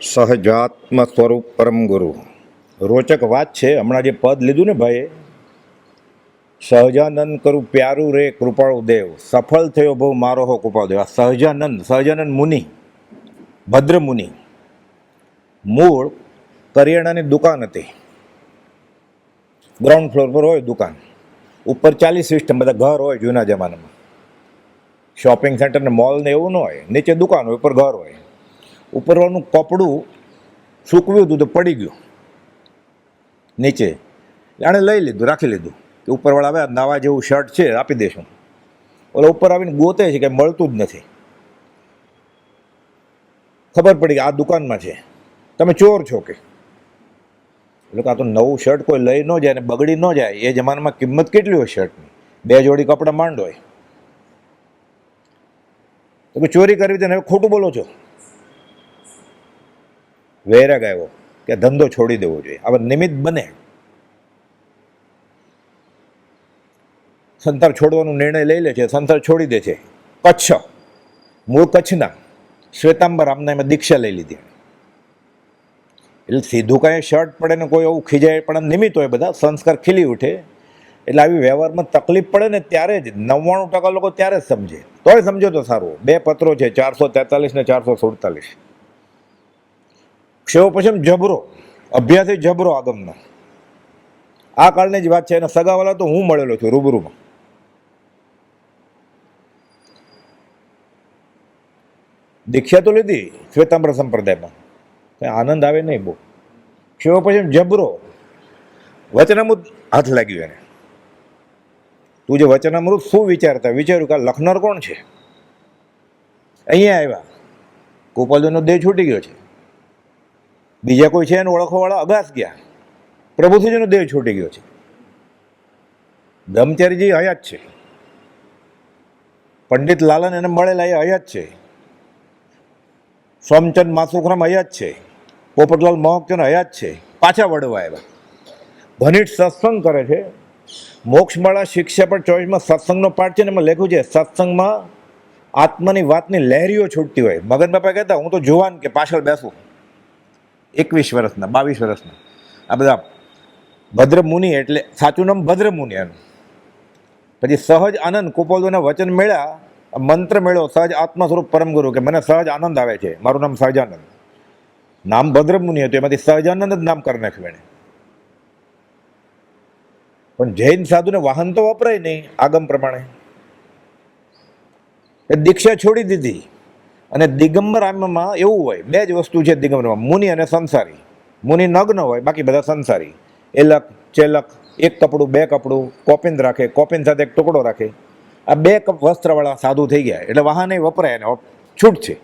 સહજાત્મ સ્વરૂપ પરમ ગુરુ. રોચક વાત છે. હમણાં જે પદ લીધું ને ભાઈએ, સહજાનંદ કરું પ્યારું રે કૃપાળુ દેવ, સફળ થયો બહુ મારો હો કૃપાળુ દેવ. આ સહજાનંદ મુનિ, ભદ્ર મુનિ, મૂળ કરિયાણાની દુકાન હતી. ગ્રાઉન્ડ ફ્લોર પર હોય દુકાન, ઉપર 40 સિસ્ટમ, બધા ઘર હોય જૂના જમાનામાં. શોપિંગ સેન્ટર ને મોલ ને એવું ન હોય, નીચે દુકાન હોય, ઉપર ઘર હોય. ઉપરવાળનું કપડું સૂકવ્યું હતું તો પડી ગયું નીચે, આણે લઈ લીધું, રાખી લીધું કે ઉપરવાળા આવે નવા જેવું શર્ટ છે આપી દઈશું. ઓલા ઉપર આવીને ગોતે છે કે મળતું જ નથી. ખબર પડી કે આ દુકાનમાં છે, તમે ચોર છો કે? એટલે આ તો નવું શર્ટ કોઈ લઈ ન જાય ને બગડી ન જાય. એ જમાનામાં કિંમત કેટલી હોય શર્ટની? 2 જોડી કપડાં માંડ હોય. તો કે ચોરી કરવી તો હવે ખોટું બોલો છો. વૈરાગ આવ્યો કે ધંધો છોડી દેવો જોઈએ. હવે નિમિત્ત બને, સંસાર છોડવાનો નિર્ણય લઈ લે છે, સંસાર છોડી દે છે. કચ્છ, મૂળ કચ્છના શ્વેતાંબર આમને એમાં દીક્ષા લઈ લીધી. એટલે સીધું કાંઈ શર્ટ પડે ને કોઈ એવું ખીજાય પણ નિમિત્ત હોય, બધા સંસ્કાર ખીલી ઉઠે. એટલે આવી વ્યવહારમાં તકલીફ પડે ને ત્યારે જ 99% લોકો ત્યારે જ સમજે. તોય સમજો તો સારું. 2 પત્રો છે, 443 ને 447. ક્ષેવો પછી જબરો, અભ્યાસી જબરો આગમનો. આ કાળની જ વાત છે. એના સગાવાલા તો હું મળેલો છું રૂબરૂમાં. દીક્ષા તો લીધી શ્વેતાંબર સંપ્રદાયમાં, આનંદ આવે નહીં બહુ. ક્ષેવો પછી જબરો, વચનામૃત હાથ લાગ્યું એને. તું જે વચનામૃત શું વિચારતા? વિચાર્યું કે લખનાર કોણ છે? અહીંયા આવ્યા, ગોપાલજીનો દેહ છૂટી ગયો છે. બીજા કોઈ છે એને ઓળખવાવાળા અગાસ ગયા, પ્રભુશ્રીજીનો દેહ છૂટી ગયો છે. બ્રહ્મચારીજી હયાત છે, પંડિત લાલન એને મળેલા એ હયાત છે, સોમચંદ માસુખરામ હયાત છે, પોપટલાલ મહોકચંદ હયાત છે. પાછા વડવા આવ્યા, ભનીટ સત્સંગ કરે છે. મોક્ષમાળા શિક્ષા પર 24માં સત્સંગનો પાઠ છે ને એમાં લખ્યું છે, સત્સંગમાં આત્માની વાતની લહેરીઓ છૂટતી હોય. મગન બાપા કહેતા, હું તો જુવાન કે પાછળ બેસું, 21 વર્ષના, 22 વર્ષના. આ બધા ભદ્ર મુનિ, એટલે સાચું નામ ભદ્ર મુનિ એનું. પછી સહજ આનંદ, કુપોલજીના વચન મળ્યા, મંત્ર મળ્યો, સહજ આત્મા સ્વરૂપ પરમ ગુરુ, કે મને સહજ આનંદ આવે છે, મારું નામ સહજાનંદ. નામ ભદ્ર મુનિ હતું, એમાંથી સહજાનંદ જ નામ કરી નાખ્યું એને. પણ જૈન સાધુને વાહન તો વપરાય નહીં આગમ પ્રમાણે. એ દીક્ષા છોડી દીધી. અને દિગંબર આમાં એવું હોય, 2 જ વસ્તુ છે દિગંબરમાં, મુનિ અને સંસારી. મુનિ નગ્ન હોય, બાકી બધા સંસારી. એલક ચેલક, 1 કપડું 2 કપડું, કોપિન રાખે, કોપિન સાથે 1 ટુકડો રાખે. આ 2 વસ્ત્રવાળા સાધુ થઈ ગયા. એટલે વાહન વપરાય એને છૂટ છે.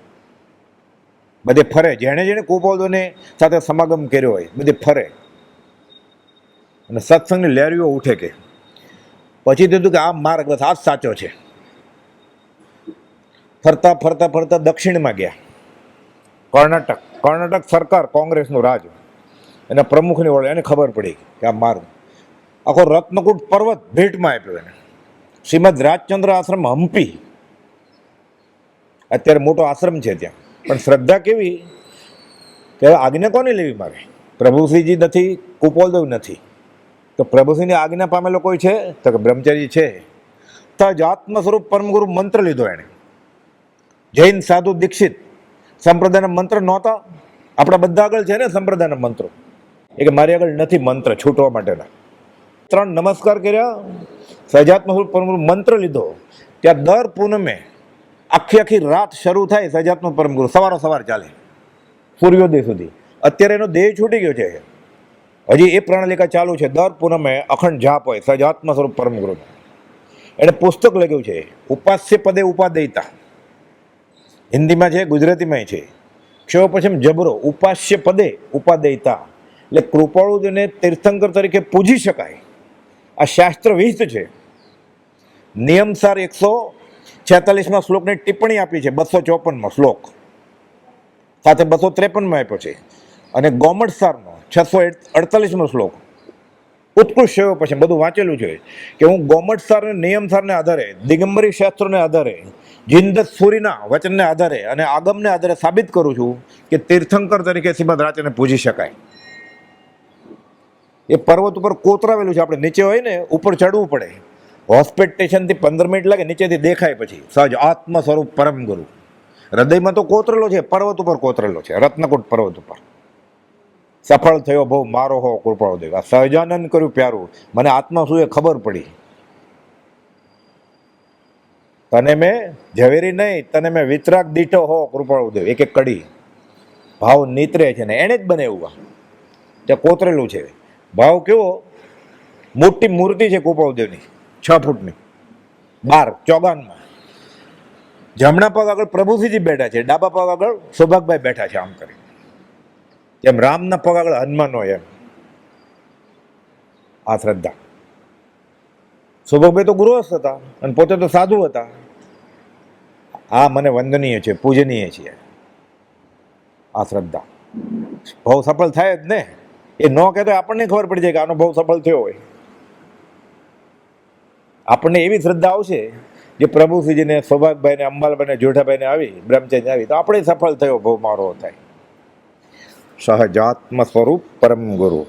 બધે ફરે, જેણે જેણે કુપોલજીને સાથે સમાગમ કર્યો હોય બધે ફરે. અને સત્સંગની લહેરીઓ ઉઠે. કે પછી કીધું કે આ માર્ગ બસ આ જ સાચો છે. ફરતા ફરતા ફરતા દક્ષિણમાં ગયા, કર્ણાટક સરકાર, કોંગ્રેસનું રાજ, એના પ્રમુખની ઓળખ એને ખબર પડી કે આ માર્ગ. આખો રત્નકૂટ પર્વત ભેટમાં આપ્યો એને. શ્રીમદ રાજચંદ્ર આશ્રમ હમ્પી, અત્યારે મોટો આશ્રમ છે ત્યાં. પણ શ્રદ્ધા કેવી કે આજ્ઞા કોની લેવી મારે? પ્રભુશ્રીજી નથી, કુપોલદેવ નથી, તો પ્રભુશ્રીની આજ્ઞા પામેલો કોઈ છે? તો કે બ્રહ્મચારી છે. તજ આત્મ સ્વરૂપ પરમગુરુ મંત્ર લીધો એણે. જૈન સાધુ દીક્ષિત સંપ્રદાયના મંત્ર નહોતા. આપણા બધા આગળ છે ને સંપ્રદાયના મંત્રો. એ કે મારી આગળ નથી મંત્ર છૂટવા માટેના. 3 નમસ્કાર કર્યા, સહજાત્મ સ્વરૂપ પરમગુરુ મંત્ર લીધો. ત્યાં દર પૂનમે આખી રાત શરૂ થાય સહજાત્મ પરમગુરુ, સવાર ચાલે સૂર્યોદય સુધી. અત્યારે એનો દેહ છૂટી ગયો છે, હજી એ પ્રણાલિકા ચાલુ છે. દર પૂનમે અખંડ જાપ હોય સહજાત્મ સ્વરૂપ પરમગુરુ. એને પુસ્તક લખ્યું છે, ઉપાસ્ય પદે ઉપાદેયતા. હિન્દીમાં છે, ગુજરાતીમાં છે. ક્ષેવો પછી જબરો, ઉપાસ્ય પદે ઉપાદેયતા, એટલે કૃપાળુજીને તીર્થંકર તરીકે પૂજી શકાય. આ શાસ્ત્ર વિહિત છે. નિયમસાર 146માં શ્લોકની ટિપ્પણી આપી છે, 254માં શ્લોક સાથે 253માં આપ્યો છે. અને ગોમટસારનો 648મો શ્લોક, ઉત્કૃષ્ટ સેવા પછી બધું વાંચેલું છે કે હું ગોમટ સાર અને નિયમ સારને આધારે, દિગંબરી શાસ્ત્રોને આધારે, જિંદત સુરીના વચનને આધારે અને આગમને આધારે સાબિત કરું છું કે તીર્થંકર તરીકે શ્રીમદ રાચને પૂજી શકાય. એ પર્વત ઉપર કોતરાવેલું છે. આપણે નીચે હોય ને ઉપર ચડવું પડે. હોસ્પિટલ સ્ટેશનથી 15 મિનિટ લાગે, નીચેથી દેખાય પછી સહજ આત્મ સ્વરૂપ પરમ ગુરુ. હૃદયમાં તો કોતરેલો છે, પર્વત ઉપર કોતરેલો છે, રત્નકૂટ પર્વત ઉપર. સફળ થયો બહુ મારો હો કૃપાળુદેવ. આ સહજાનંદ કર્યું પ્યારું, મને આત્મા શું એ ખબર પડી. તને મેં ઝવેરી નહીં, તને મેં વિતરાગ દીઠો હો કૃપાળુદેવ. એક એક કડી ભાવ નીતરે છે ને એને જ બનાવ્યું. ત્યાં કોતરેલું છે. ભાવ કેવો, મોટી મૂર્તિ છે કૃપાળુદેવની, 6 ફૂટની, 12 ચોગાનમાં. જમણા પગ આગળ પ્રભુસિંહજી બેઠા છે, ડાબા પગ આગળ સૌભાગભાઈ બેઠા છે. આમ કરી જેમ રામના પગ આગળ હનુમાન હોય એમ આ શ્રદ્ધા. સૌભાગભાઈ તો ગૃહસ્થ હતા અને પોતે તો સાધુ હતા. આ મને વંદનીય છે, પૂજનીય છે આ શ્રદ્ધા. ભાવ સફળ થાય જ ને. એ ન કહેતો આપણને ખબર પડી જાય કે આનો ભાવ સફળ થયો હોય. આપણને એવી શ્રદ્ધા આવશે જે પ્રભુશ્રીજીને, સૌભાગભાઈને, અંબાલભાઈને, જોઠાભાઈને આવી, બ્રહ્મચર્ય આવી, તો આપણે સફળ થયો ભાવ મારો થાય. સહજાત્મ સ્વરૂપ પરમ ગુરુ.